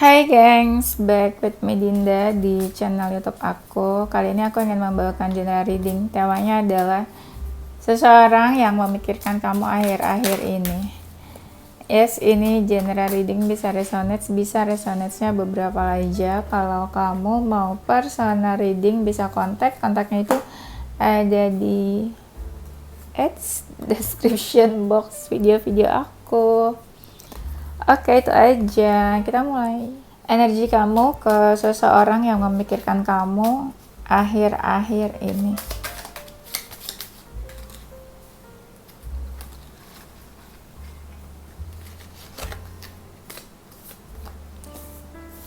Hai gengs, back with me Dinda di channel YouTube aku. Kali ini aku ingin membawakan general reading. Temanya adalah seseorang yang memikirkan kamu akhir-akhir ini. Yes, ini general reading bisa resonate-nya beberapa aja. Kalau kamu mau personal reading bisa kontaknya itu ada di description box video-video aku. Oke, itu aja. Kita mulai. Energi kamu ke seseorang yang memikirkan kamu akhir-akhir ini.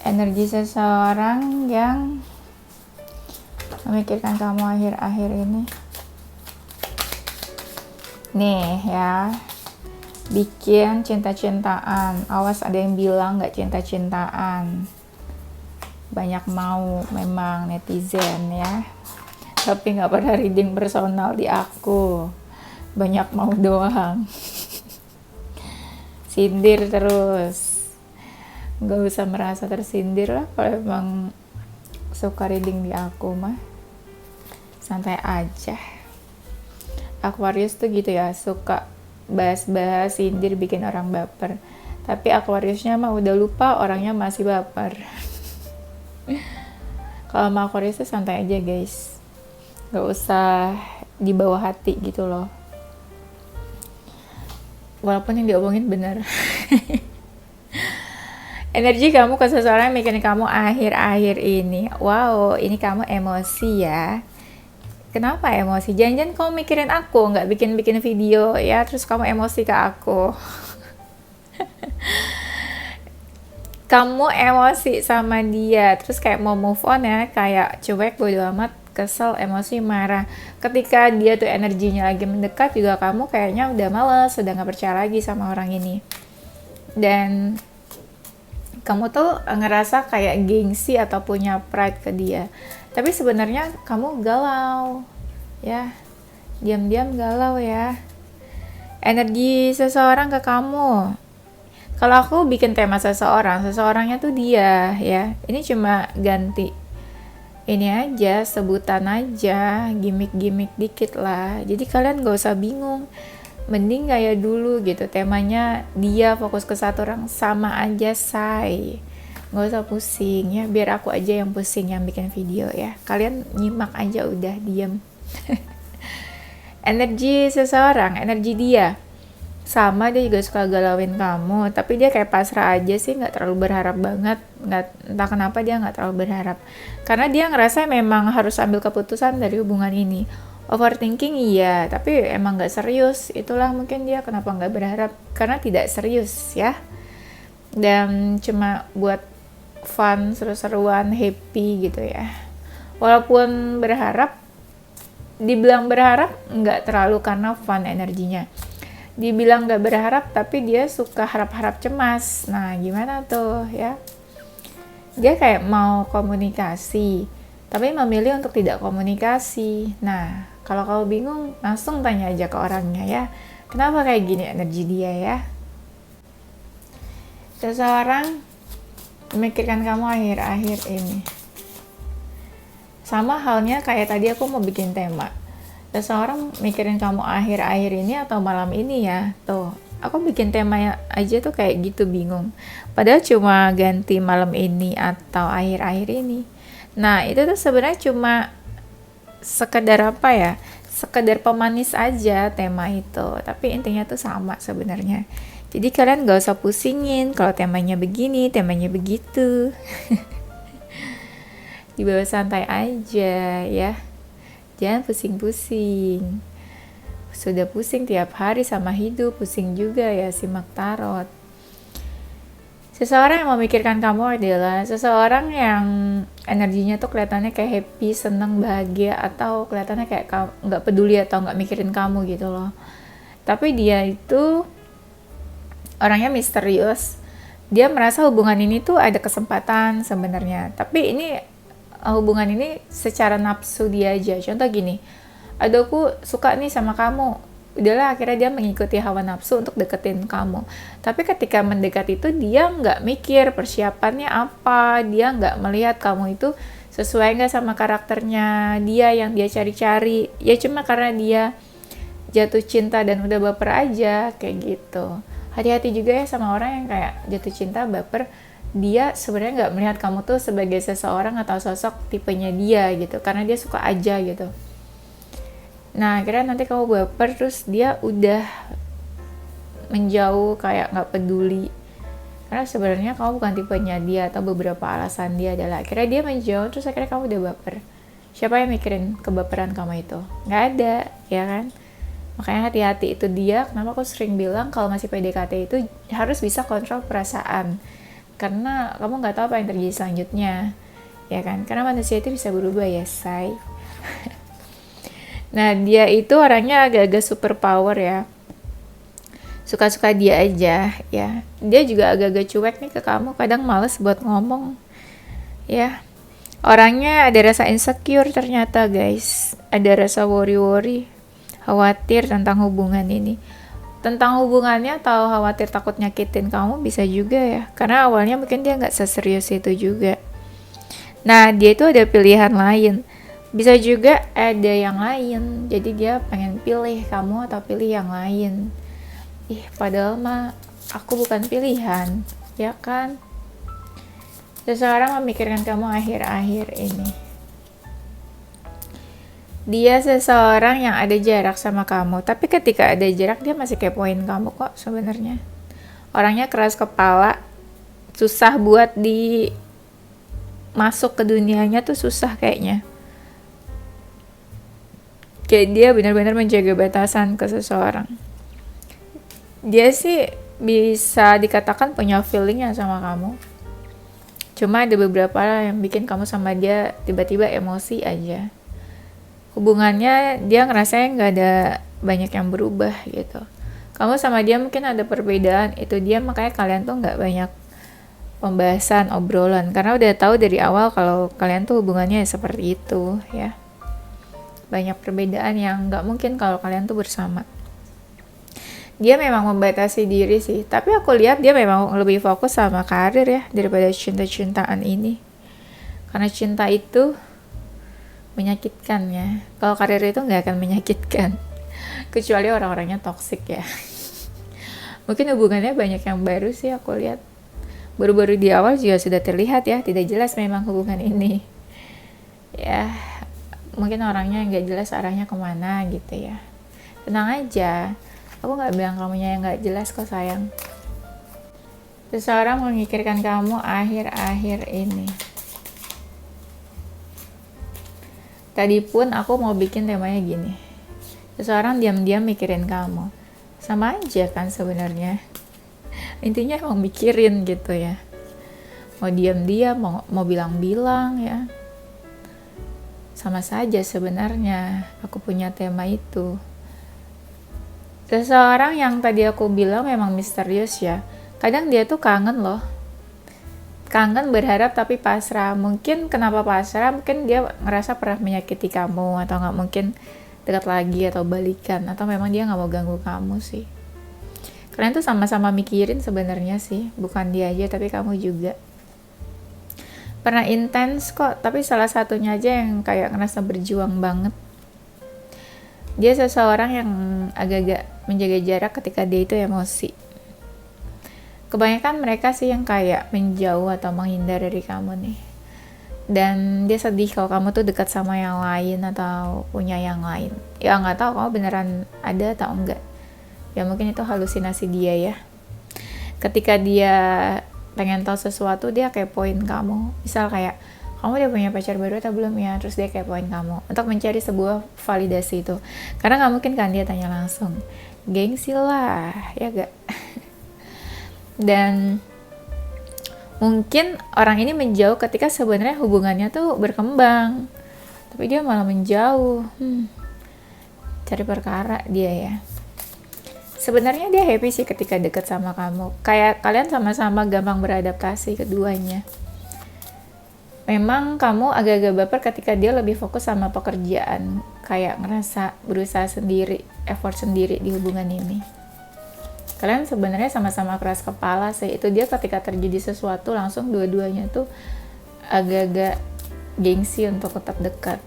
Energi seseorang yang memikirkan kamu akhir-akhir ini. Nih ya. Bikin cinta-cintaan. Awas ada yang bilang gak cinta-cintaan. Banyak mau memang netizen ya. Tapi gak pernah reading personal di aku. Banyak mau doang. Sindir terus. Gak usah merasa tersindir lah kalau emang suka reading di aku mah. Santai aja. Aquarius tuh gitu ya, suka bahas-bahas sindir bikin orang baper, tapi Aquariusnya mah udah lupa orangnya masih baper. Kalau sama Aquarius tuh santai aja guys, gak usah dibawa hati gitu loh, walaupun yang diomongin bener. Energi kamu ke seseorang yang mikirin kamu akhir-akhir ini. Wow, ini kamu emosi ya. Kenapa emosi? Jangan-jangan kamu mikirin aku, nggak bikin-bikin video ya, terus kamu emosi ke aku. Kamu emosi sama dia, terus kayak mau move on ya, kayak cuek, bodo amat, kesel, emosi, marah. Ketika dia tuh energinya lagi mendekat juga kamu kayaknya udah males, udah nggak percaya lagi sama orang ini. Dan kamu tuh ngerasa kayak gengsi atau punya pride ke dia. Tapi sebenarnya kamu galau, ya, diam-diam galau ya. Energi seseorang ke kamu. Kalau aku bikin tema seseorangnya tuh dia, ya. Ini cuma ganti ini aja, sebutan aja, gimmick-gimmick dikit lah. Jadi kalian gak usah bingung. Mending kayak dulu gitu, temanya dia fokus ke satu orang, sama aja say. Gak usah pusing ya, biar aku aja yang pusing yang bikin video ya. Kalian nyimak aja udah, diam. Energi seseorang, energi dia sama, dia juga suka galauin kamu, tapi dia kayak pasrah aja sih, nggak terlalu berharap banget. Entah kenapa dia nggak terlalu berharap, karena dia ngerasa memang harus ambil keputusan dari hubungan ini. Overthinking iya, tapi emang nggak serius. Itulah mungkin dia kenapa nggak berharap, karena tidak serius ya, dan cuma buat fun, seru-seruan, happy gitu ya. Walaupun berharap, dibilang berharap nggak terlalu karena fun energinya. Dibilang nggak berharap, tapi dia suka harap-harap cemas. Nah gimana tuh ya? Dia kayak mau komunikasi, tapi memilih untuk tidak komunikasi. Nah kalau kamu bingung, langsung tanya aja ke orangnya ya. Kenapa kayak gini energi dia ya? Seseorang memikirkan kamu akhir-akhir ini. Sama halnya kayak tadi aku mau bikin tema. Seseorang mikirin kamu akhir-akhir ini atau malam ini ya. Tuh, aku bikin tema aja tuh kayak gitu bingung. Padahal cuma ganti malam ini atau akhir-akhir ini. Nah, itu tuh sebenarnya cuma sekedar apa ya? Sekedar pemanis aja tema itu. Tapi intinya tuh sama sebenarnya. Jadi kalian gak usah pusingin kalau temanya begini, temanya begitu. Dibawa santai aja ya. Jangan pusing-pusing. Sudah pusing tiap hari sama hidup, pusing juga ya simak tarot. Seseorang yang memikirkan kamu adalah seseorang yang energinya tuh kelihatannya kayak happy, seneng, bahagia, atau kelihatannya kayak nggak peduli atau nggak mikirin kamu gitu loh. Tapi dia itu orangnya misterius. Dia merasa hubungan ini tuh ada kesempatan sebenarnya. Tapi ini hubungan ini secara nafsu dia aja. Contoh gini, aduh aku suka nih sama kamu, udahlah, akhirnya dia mengikuti hawa nafsu untuk deketin kamu. Tapi ketika mendekat itu dia nggak mikir persiapannya apa, dia nggak melihat kamu itu sesuai nggak sama karakternya dia yang dia cari-cari. Ya cuma karena dia jatuh cinta dan udah baper aja, kayak gitu. Hati-hati juga ya sama orang yang kayak jatuh cinta baper, dia sebenarnya nggak melihat kamu tuh sebagai seseorang atau sosok tipenya dia gitu, karena dia suka aja gitu. Nah akhirnya nanti kamu baper, terus dia udah menjauh kayak nggak peduli, karena sebenarnya kamu bukan tipenya dia, atau beberapa alasan dia adalah akhirnya dia menjauh, terus akhirnya kamu udah baper. Siapa yang mikirin kebaperan kamu itu? Nggak ada, ya kan? Makanya hati-hati, itu dia kenapa aku sering bilang kalau masih PDKT itu harus bisa kontrol perasaan, karena kamu nggak tahu apa yang terjadi selanjutnya, ya kan? Karena manusia itu bisa berubah ya, say. Nah dia itu orangnya agak-agak super power ya, suka-suka dia aja ya. Dia juga agak-agak cuek nih ke kamu, kadang males buat ngomong ya. Orangnya ada rasa insecure ternyata guys, ada rasa worry-worry, khawatir tentang hubungan ini, tentang hubungannya, atau khawatir takut nyakitin kamu, bisa juga ya, karena awalnya mungkin dia nggak seserius itu juga. Nah dia itu ada pilihan lain, bisa juga ada yang lain, jadi dia pengen pilih kamu atau pilih yang lain. Padahal mah aku bukan pilihan, ya kan? Seseorang memikirkan kamu akhir-akhir ini. Dia seseorang yang ada jarak sama kamu, tapi ketika ada jarak dia masih kepoin kamu kok sebenarnya. Orangnya keras kepala, susah buat masuk ke dunianya tuh susah kayaknya. Kayak dia benar-benar menjaga batasan ke seseorang. Dia sih bisa dikatakan punya feelingnya sama kamu. Cuma ada beberapa yang bikin kamu sama dia tiba-tiba emosi aja. Hubungannya dia ngerasanya nggak ada banyak yang berubah gitu. Kamu sama dia mungkin ada perbedaan, itu dia makanya kalian tuh nggak banyak pembahasan, obrolan, karena udah tahu dari awal kalau kalian tuh hubungannya seperti itu ya. Banyak perbedaan yang nggak mungkin kalau kalian tuh bersama. Dia memang membatasi diri sih, tapi aku lihat dia memang lebih fokus sama karir ya daripada cinta-cintaan ini. Karena cinta itu menyakitkan ya, kalau karir itu nggak akan menyakitkan, kecuali orang-orangnya toksik ya. Mungkin hubungannya banyak yang baru sih aku lihat, baru-baru di awal juga sudah terlihat ya, tidak jelas memang hubungan ini ya, mungkin orangnya nggak jelas arahnya kemana gitu ya. Tenang aja, aku nggak bilang kamunya yang nggak jelas kok sayang. Seseorang memikirkan kamu akhir-akhir ini. Tadi pun aku mau bikin temanya gini, seseorang diam-diam mikirin kamu. Sama aja kan sebenarnya, intinya emang mikirin gitu ya, mau diam-diam mau bilang-bilang ya, sama saja sebenarnya. Aku punya tema itu. Seseorang yang tadi aku bilang memang misterius ya, kadang dia tuh kangen loh, kangen, berharap, tapi pasrah. Mungkin kenapa pasrah, mungkin dia ngerasa pernah menyakiti kamu, atau nggak mungkin dekat lagi atau balikan, atau memang dia nggak mau ganggu kamu sih. Kalian tuh sama-sama mikirin sebenarnya sih, bukan dia aja tapi kamu juga. Pernah intens kok, tapi salah satunya aja yang kayak ngerasa berjuang banget. Dia seseorang yang agak-agak menjaga jarak ketika dia itu emosi. Kebanyakan mereka sih yang kayak menjauh atau menghindar dari kamu nih. Dan dia sedih kalau kamu tuh dekat sama yang lain atau punya yang lain. Ya nggak tahu kamu beneran ada atau enggak. Ya mungkin itu halusinasi dia ya. Ketika dia pengen tahu sesuatu, dia kepoin kamu. Misal kayak, kamu udah punya pacar baru atau belum ya? Terus dia kepoin kamu untuk mencari sebuah validasi itu. Karena nggak mungkin kan dia tanya langsung. Gengsi lah, ya gak? Dan mungkin orang ini menjauh ketika sebenarnya hubungannya tuh berkembang, tapi dia malah menjauh. Cari perkara dia ya. Sebenarnya dia happy sih ketika deket sama kamu, kayak kalian sama-sama gampang beradaptasi keduanya. Memang kamu agak-agak baper ketika dia lebih fokus sama pekerjaan, kayak ngerasa berusaha sendiri effort sendiri di hubungan ini. Kalian sebenarnya sama-sama keras kepala sih. Itu dia ketika terjadi sesuatu langsung dua-duanya tuh agak-agak gengsi untuk tetap dekat.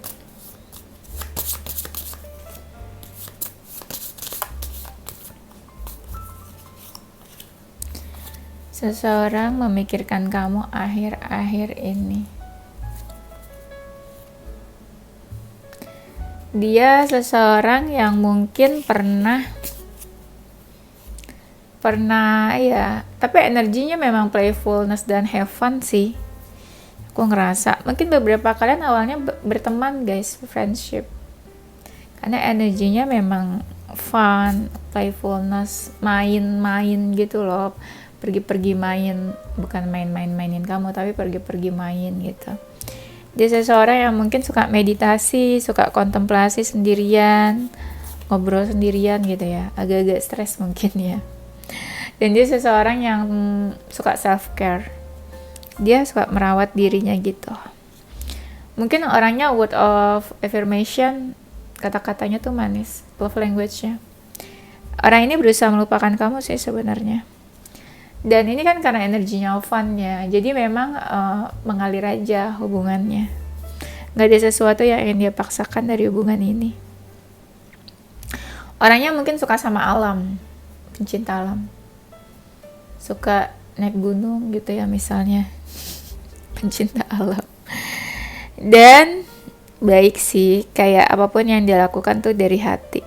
Seseorang memikirkan kamu akhir-akhir ini. Dia seseorang yang mungkin pernah ya, tapi energinya memang playfulness dan have fun sih. Aku ngerasa mungkin beberapa kalian awalnya berteman guys, friendship, karena energinya memang fun, playfulness, main-main gitu loh, pergi-pergi main, bukan mainin kamu, tapi pergi-pergi main gitu. Dia seseorang yang mungkin suka meditasi, suka kontemplasi sendirian, ngobrol sendirian gitu ya, agak-agak stres mungkin ya. Dan dia seseorang yang suka self care, dia suka merawat dirinya gitu. Mungkin orangnya word of affirmation, kata-katanya tuh manis, love language-nya. Orang ini berusaha melupakan kamu sih sebenarnya. Dan ini kan karena energinya fun ya, jadi memang mengalir aja hubungannya. Gak ada sesuatu yang ingin dia paksakan dari hubungan ini. Orangnya mungkin suka sama alam, pencinta alam, suka naik gunung gitu ya misalnya, pencinta alam. Dan baik sih, kayak apapun yang dia lakukan tuh dari hati,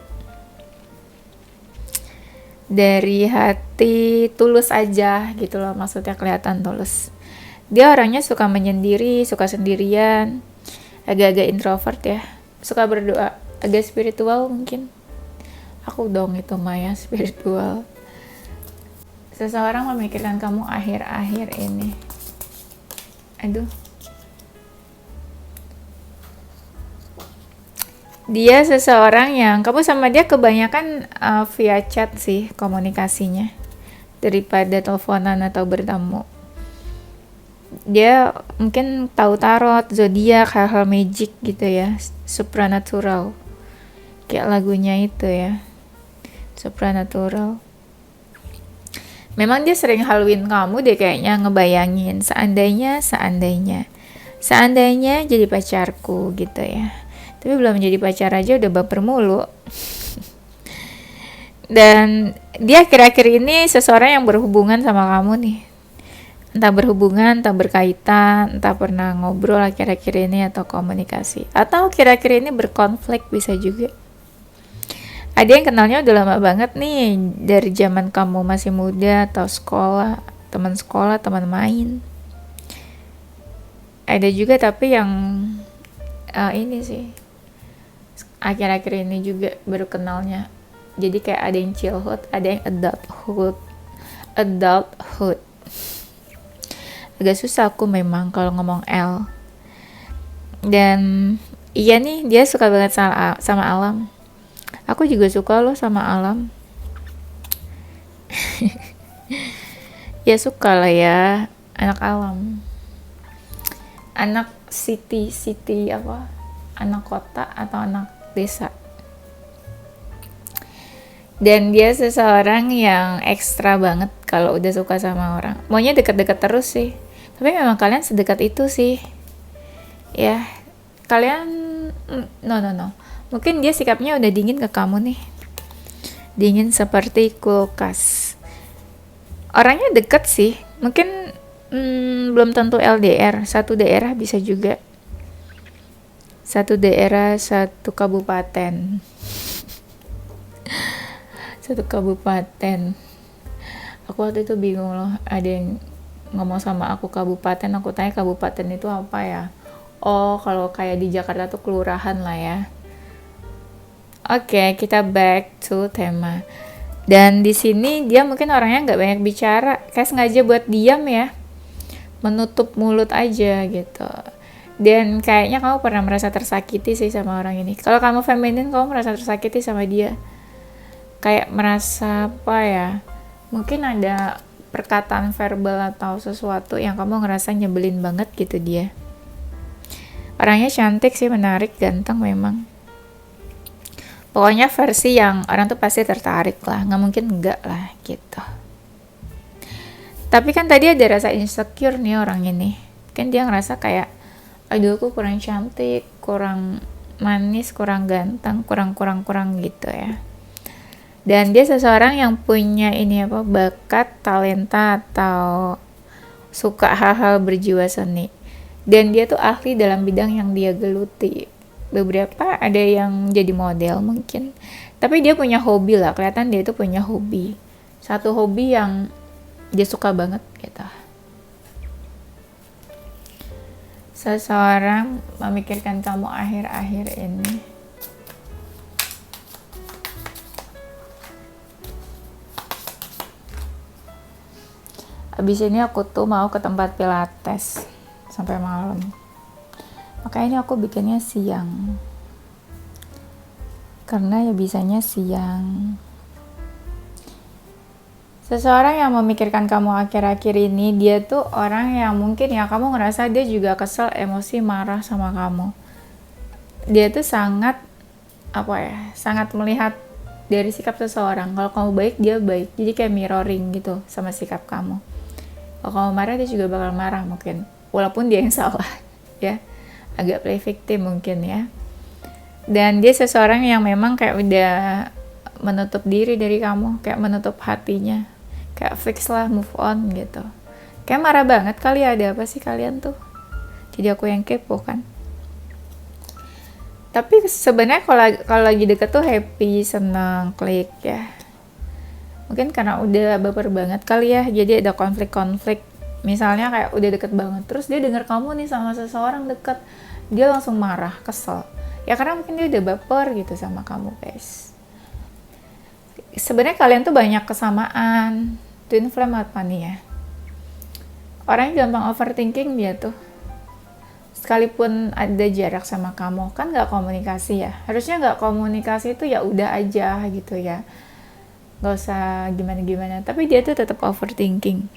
tulus aja gitu loh, maksudnya kelihatan tulus. Dia orangnya suka menyendiri, suka sendirian, agak-agak introvert ya, suka berdoa, agak spiritual mungkin. Aku dong itu Maya spiritual. Seseorang memikirkan kamu akhir-akhir ini. Aduh. Dia seseorang yang kamu sama dia kebanyakan via chat sih komunikasinya, daripada teleponan atau bertemu. Dia mungkin tahu tarot, zodiak, hal-hal magic gitu ya, supernatural. Kayak lagunya itu ya, supernatural. Memang dia sering haluin kamu deh kayaknya, ngebayangin seandainya jadi pacarku gitu ya. Tapi belum jadi pacar aja udah baper mulu. Dan dia akhir-akhir ini seseorang yang berhubungan sama kamu nih. Entah berhubungan, entah berkaitan, entah pernah ngobrol akhir-akhir ini atau komunikasi. Atau akhir-akhir ini berkonflik bisa juga. Ada yang kenalnya udah lama banget nih, dari zaman kamu masih muda atau sekolah, teman main. Ada juga tapi yang ini sih, akhir-akhir ini juga baru kenalnya. Jadi kayak ada yang childhood, ada yang adulthood. Agak susah aku memang kalau ngomong L. Dan iya nih, dia suka banget sama alam. Aku juga suka loh sama alam. Ya suka lah ya, anak alam. Anak city apa? Anak kota atau anak desa. Dan dia seseorang yang ekstra banget kalau udah suka sama orang. Maunya deket-deket terus sih. Tapi memang kalian sedekat itu sih. Ya, kalian no. Mungkin dia sikapnya udah dingin ke kamu nih. Dingin seperti kulkas. Orangnya deket sih. Mungkin belum tentu LDR. Satu daerah bisa juga. Satu daerah, satu kabupaten. Satu kabupaten. Aku waktu itu bingung loh. Ada yang ngomong sama aku kabupaten. Aku tanya kabupaten itu apa ya? Oh, kalau kayak di Jakarta tuh kelurahan lah ya. Oke, kita back to tema. Dan di sini dia mungkin orangnya nggak banyak bicara, kayak sengaja buat diam ya, menutup mulut aja gitu. Dan kayaknya kamu pernah merasa tersakiti sih sama orang ini. Kalau kamu feminin, kamu merasa tersakiti sama dia. Kayak merasa apa ya? Mungkin ada perkataan verbal atau sesuatu yang kamu ngerasa nyebelin banget gitu dia. Orangnya cantik sih, menarik, ganteng memang. Pokoknya versi yang orang tuh pasti tertarik lah, nggak mungkin enggak lah gitu. Tapi kan tadi ada rasa insecure nih orang ini. Kan dia ngerasa kayak, aduh aku kurang cantik, kurang manis, kurang ganteng, kurang gitu ya. Dan dia seseorang yang punya ini apa, bakat, talenta, atau suka hal-hal berjiwa seni. Dan dia tuh ahli dalam bidang yang dia geluti. Beberapa ada yang jadi model mungkin. Tapi dia punya hobi lah, kelihatan dia tuh punya hobi. Satu hobi yang dia suka banget gitu. Seseorang memikirkan kamu akhir-akhir ini. Abis ini aku tuh mau ke tempat pilates sampai malam. Makanya aku bikinnya siang. Karena ya bisanya siang. Seseorang yang memikirkan kamu akhir-akhir ini, dia tuh orang yang mungkin ya kamu ngerasa dia juga kesel, emosi, marah sama kamu. Dia tuh sangat sangat melihat dari sikap seseorang. Kalau kamu baik, dia baik. Jadi kayak mirroring gitu sama sikap kamu. Kalau kamu marah, dia juga bakal marah mungkin. Walaupun dia yang salah, ya. Agak play victim mungkin ya. Dan dia seseorang yang memang kayak udah menutup diri dari kamu, kayak menutup hatinya. Kayak fix lah, move on gitu. Kayak marah banget kali, ada apa sih kalian tuh? Jadi aku yang kepo kan. Tapi sebenarnya kalau lagi deket tuh happy, seneng, klik ya. Mungkin karena udah baper banget kali ya, jadi ada konflik-konflik. Misalnya kayak udah deket banget, terus dia denger kamu nih sama seseorang deket, dia langsung marah, kesel. Ya karena mungkin dia udah baper gitu sama kamu guys. Sebenarnya kalian tuh banyak kesamaan. Twin flame apa nih ya? Orang yang gampang overthinking dia tuh. Sekalipun ada jarak sama kamu, kan nggak komunikasi ya. Harusnya nggak komunikasi itu ya udah aja gitu ya. Nggak usah gimana-gimana. Tapi dia tuh tetap overthinking.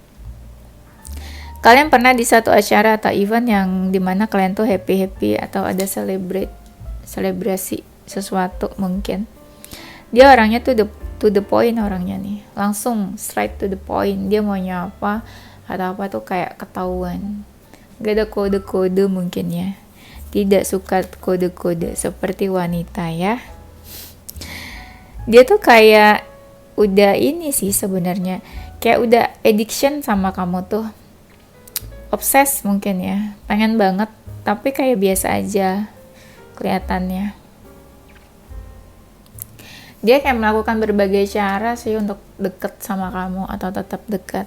Kalian pernah di satu acara atau event yang dimana kalian tuh happy-happy atau ada selebrasi sesuatu mungkin. Dia orangnya tuh to the point orangnya nih, langsung straight to the point. Dia maunya apa atau apa tuh kayak ketahuan, gak ada kode-kode mungkin ya, tidak suka kode-kode seperti wanita ya. Dia tuh kayak udah ini sih sebenarnya, kayak udah addiction sama kamu tuh, obses mungkin ya, pengen banget tapi kayak biasa aja kelihatannya. Dia kayak melakukan berbagai cara sih untuk deket sama kamu atau tetap dekat.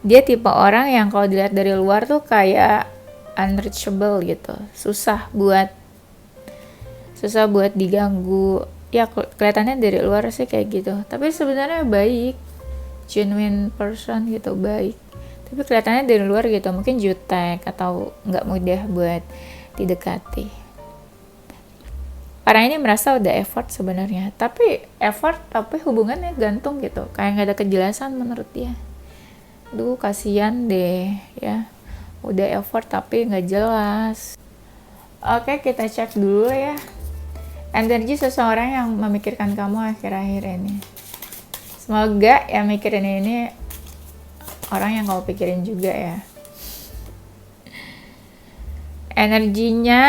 Dia tipe orang yang kalau dilihat dari luar tuh kayak unreachable gitu, susah buat diganggu. Ya kelihatannya dari luar sih kayak gitu, tapi sebenarnya baik, genuine person gitu, baik. Tapi kelihatannya dari luar gitu, mungkin jutek atau nggak mudah buat didekati. Orang ini merasa udah effort sebenarnya, tapi hubungannya gantung gitu, kayak nggak ada kejelasan menurut dia. Duh kasihan deh ya, udah effort tapi nggak jelas. Oke, kita cek dulu ya energi seseorang yang memikirkan kamu akhir-akhir ini. Semoga yang mikirin ini orang yang kamu pikirin juga ya. Energinya,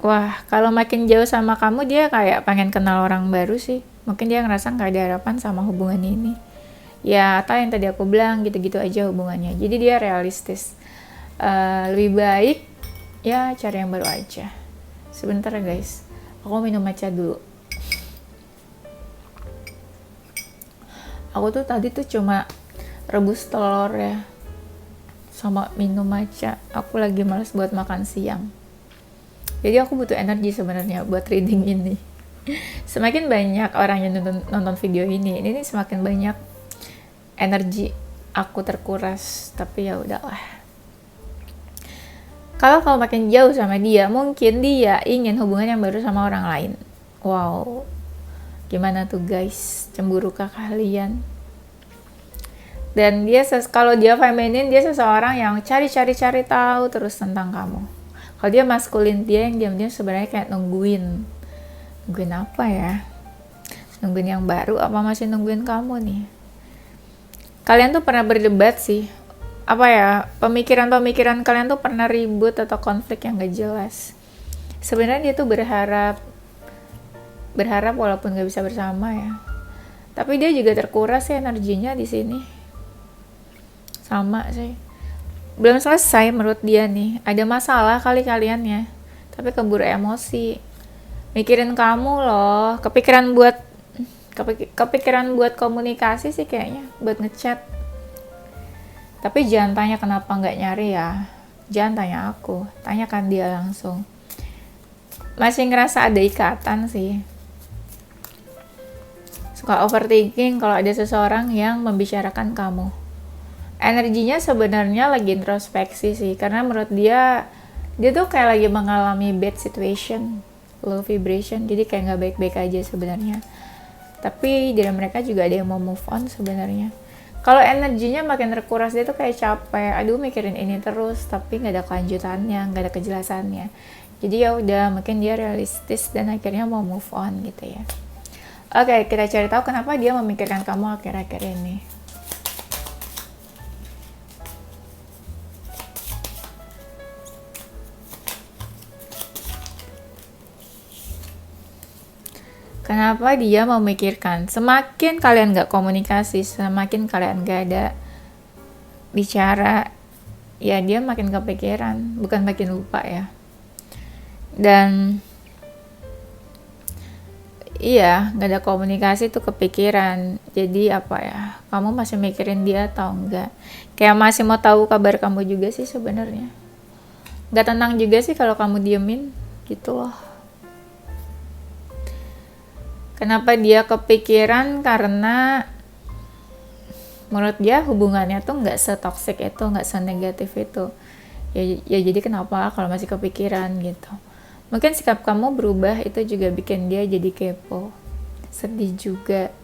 wah kalau makin jauh sama kamu dia kayak pengen kenal orang baru sih. Mungkin dia ngerasa gak ada harapan sama hubungan ini. Ya atau yang tadi aku bilang gitu-gitu aja hubungannya. Jadi dia realistis. Lebih baik ya cari yang baru aja. Sebentar guys, aku minum matcha dulu. Aku tuh tadi tuh cuma rebus telur ya, sama minum matcha. Aku lagi males buat makan siang. Jadi aku butuh energi sebenarnya buat reading ini. Semakin banyak orang yang nonton video ini semakin banyak energi aku terkuras. Tapi ya udahlah. Kalau kamu makin jauh sama dia, mungkin dia ingin hubungan yang baru sama orang lain. Wow, gimana tuh guys? Cemburukah kalian? Dan dia kalau dia feminin, dia seseorang yang cari tahu terus tentang kamu. Kalau dia maskulin, dia yang diam-diam sebenarnya kayak nungguin apa ya, nungguin yang baru apa masih nungguin kamu nih. Kalian tuh pernah berdebat sih, apa ya, pemikiran kalian tuh pernah ribut atau konflik yang gak jelas. Sebenarnya dia tuh berharap walaupun gak bisa bersama ya, tapi dia juga terkuras sih energinya di sini. Sama sih, belum selesai menurut dia nih, ada masalah kali kalian ya, tapi keburu emosi, mikirin kamu loh, kepikiran buat komunikasi sih kayaknya, buat ngechat. Tapi jangan tanya kenapa nggak nyari ya, jangan tanya aku, tanyakan dia langsung. Masih ngerasa ada ikatan sih, suka overthinking kalau ada seseorang yang membicarakan kamu. Energinya sebenarnya lagi introspeksi sih, karena menurut dia tuh kayak lagi mengalami bad situation, low vibration, jadi kayak nggak baik-baik aja sebenarnya. Tapi dari mereka juga ada yang mau move on sebenarnya. Kalau energinya makin terkuras, dia tuh kayak capek, aduh mikirin ini terus, tapi nggak ada kelanjutannya, nggak ada kejelasannya. Jadi ya udah, mungkin dia realistis dan akhirnya mau move on gitu ya. Oke, kita cari tahu kenapa dia memikirkan kamu akhir-akhir ini. Kenapa dia memikirkan? Semakin kalian gak komunikasi, semakin kalian gak ada bicara, ya dia makin kepikiran, bukan makin lupa ya. Dan iya, gak ada komunikasi tuh kepikiran. Jadi apa ya, kamu masih mikirin dia atau enggak? Kayak masih mau tahu kabar kamu juga sih sebenarnya. Gak tenang juga sih kalau kamu diemin gitu loh. Kenapa dia kepikiran? Karena menurut dia hubungannya tuh nggak setoksik itu, nggak senegatif itu. Ya jadi kenapa kalau masih kepikiran gitu. Mungkin sikap kamu berubah itu juga bikin dia jadi kepo, sedih juga.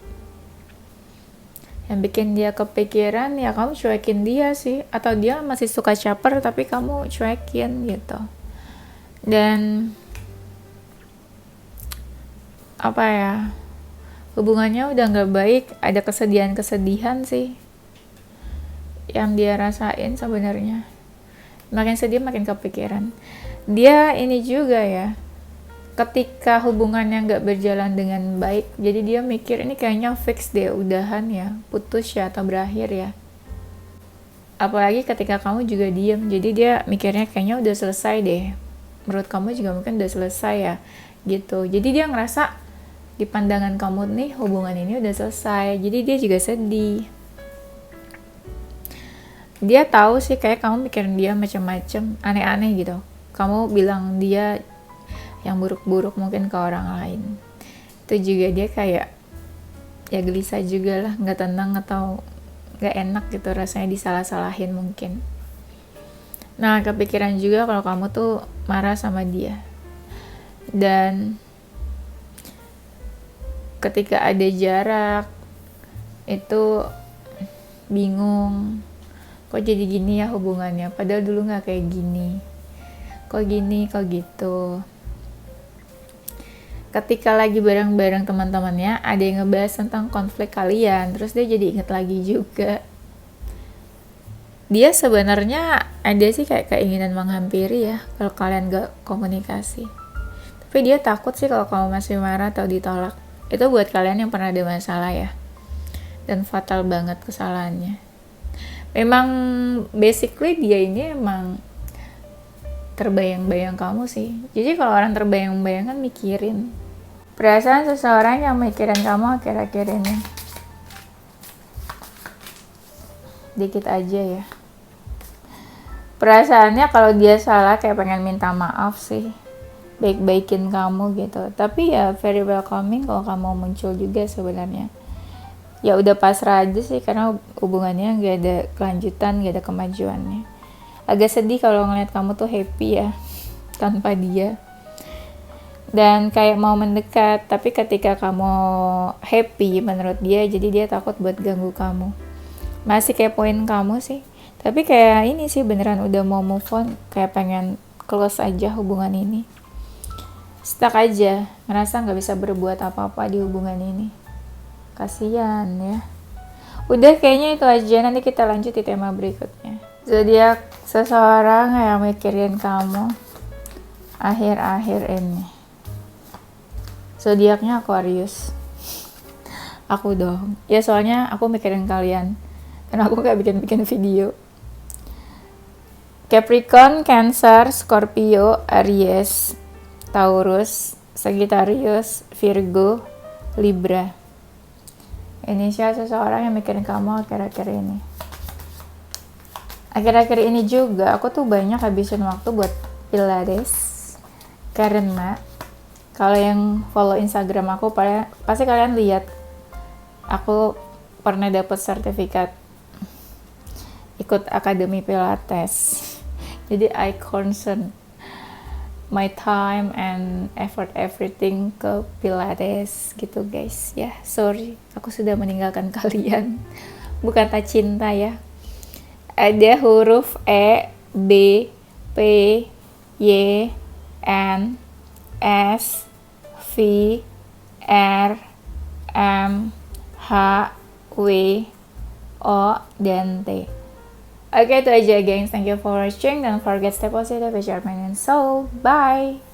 Yang bikin dia kepikiran ya kamu cuekin dia sih, atau dia masih suka caper tapi kamu cuekin gitu. Dan apa ya, hubungannya udah nggak baik, ada kesedihan sih yang dia rasain sebenarnya. Makin sedih makin kepikiran. Dia ini juga ya, ketika hubungannya nggak berjalan dengan baik, jadi dia mikir ini kayaknya fix deh, udahan ya, putus ya atau berakhir ya. Apalagi ketika kamu juga diem, jadi dia mikirnya kayaknya udah selesai deh, menurut kamu juga mungkin udah selesai ya gitu. Jadi dia ngerasa di pandangan kamu nih hubungan ini udah selesai, jadi dia juga sedih. Dia tahu sih kayak kamu mikirin dia macam-macam aneh-aneh gitu, kamu bilang dia yang buruk-buruk mungkin ke orang lain. Itu juga dia kayak ya gelisah juga lah, nggak tenang atau nggak enak gitu rasanya, disalah-salahin mungkin. Nah kepikiran juga kalau kamu tuh marah sama dia. Dan ketika ada jarak itu bingung, kok jadi gini ya hubungannya, padahal dulu nggak kayak gini, kok gini kok gitu. Ketika lagi bareng-bareng teman-temannya ada yang ngebahas tentang konflik kalian, terus dia jadi inget lagi juga. Dia sebenarnya ada sih kayak keinginan menghampiri ya kalau kalian gak komunikasi, tapi dia takut sih kalau kamu masih marah atau ditolak. Itu buat kalian yang pernah ada masalah ya, dan fatal banget kesalahannya. Memang basically dia ini emang terbayang-bayang kamu sih. Jadi kalau orang terbayang-bayang kan mikirin perasaan seseorang yang mikirin kamu akhir-akhir ini. Dikit aja ya. Perasaannya kalau dia salah kayak pengen minta maaf sih, baik-baikin kamu gitu. Tapi ya very welcoming kalau kamu muncul juga sebenarnya. Ya udah pasrah aja sih karena hubungannya gak ada kelanjutan, gak ada kemajuannya. Agak sedih kalau ngeliat kamu tuh happy ya tanpa dia. Dan kayak mau mendekat, tapi ketika kamu happy menurut dia, jadi dia takut buat ganggu kamu. Masih kepoin kamu sih. Tapi kayak ini sih beneran udah mau move on, kayak pengen close aja hubungan ini, stuck aja, ngerasa nggak bisa berbuat apa-apa di hubungan ini. Kasian ya. Udah, kayaknya itu aja, nanti kita lanjut di tema berikutnya. Zodiak seseorang yang mikirin kamu akhir-akhir ini. Zodiaknya Aquarius. Aku dong. Ya soalnya aku mikirin kalian. Karena aku gak bikin video. Capricorn, Cancer, Scorpio, Aries, Taurus, Sagittarius, Virgo, Libra. Inisial seseorang yang mikirin kamu akhir-akhir ini. Akhir-akhir ini juga aku tuh banyak habisin waktu buat Pilates. Karena kalau yang follow Instagram aku pasti kalian lihat aku pernah dapat sertifikat ikut Akademi Pilates. Jadi I concern my time and effort everything ke Pilates gitu guys ya. Sorry, aku sudah meninggalkan kalian. Bukan tak cinta ya. Ada huruf E, B, P, Y, N, S, V, R, M, H, W, O, dan T. Oke, itu aja gengs. Thank you for watching. Don't forget stay positive with your mind and soul. Bye!